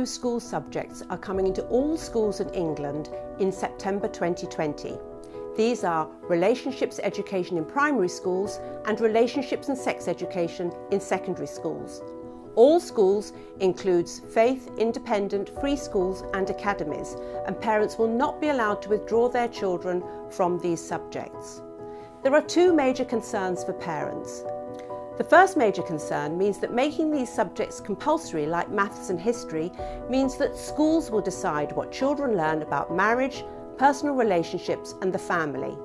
new school subjects are coming into all schools in England in September 2020. These are relationships education in primary schools and relationships and sex education in secondary schools. All schools includes faith, independent, free schools and academies, and parents will not be allowed to withdraw their children from these subjects. There are two major concerns for parents. The first major concern means that making these subjects compulsory, like maths and history, means that schools will decide what children learn about marriage, personal relationships and the family.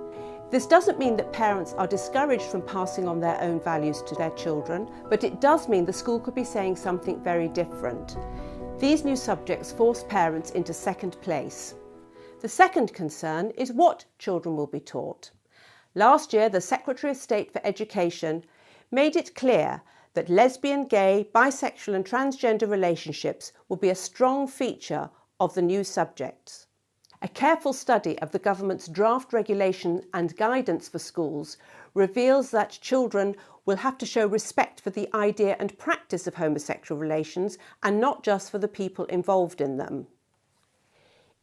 This doesn't mean that parents are discouraged from passing on their own values to their children, but it does mean the school could be saying something very different. These new subjects force parents into second place. The second concern is what children will be taught. Last year, the Secretary of State for Education made it clear that lesbian, gay, bisexual and transgender relationships will be a strong feature of the new subjects. A careful study of the government's draft regulation and guidance for schools reveals that children will have to show respect for the idea and practice of homosexual relations and not just for the people involved in them.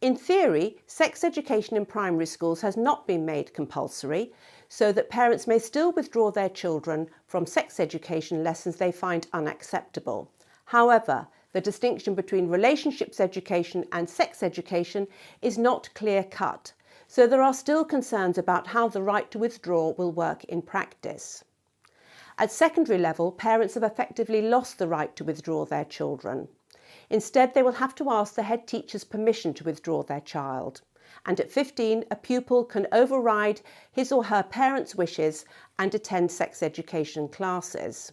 In theory, sex education in primary schools has not been made compulsory, so that parents may still withdraw their children from sex education lessons they find unacceptable. However, the distinction between relationships education and sex education is not clear-cut, so there are still concerns about how the right to withdraw will work in practice. At secondary level, parents have effectively lost the right to withdraw their children. Instead, they will have to ask the head teacher's permission to withdraw their child. And at 15, a pupil can override his or her parents' wishes and attend sex education classes.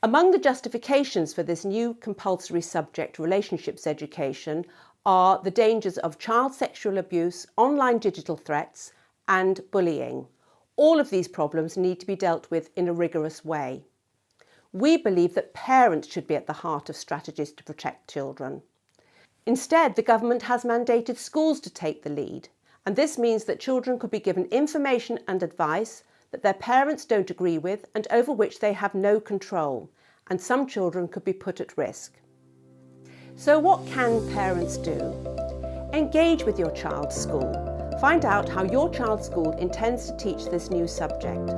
Among the justifications for this new compulsory subject, relationships education, are the dangers of child sexual abuse, online digital threats, and bullying. All of these problems need to be dealt with in a rigorous way. We believe that parents should be at the heart of strategies to protect children. Instead, the government has mandated schools to take the lead, and this means that children could be given information and advice that their parents don't agree with and over which they have no control, and some children could be put at risk. So what can parents do? Engage with your child's school. Find out how your child's school intends to teach this new subject.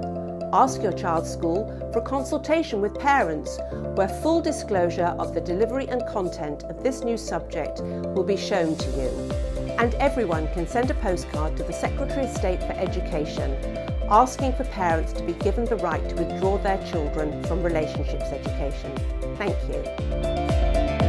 Ask your child's school for a consultation with parents where full disclosure of the delivery and content of this new subject will be shown to you. And everyone can send a postcard to the Secretary of State for Education asking for parents to be given the right to withdraw their children from relationships education. Thank you.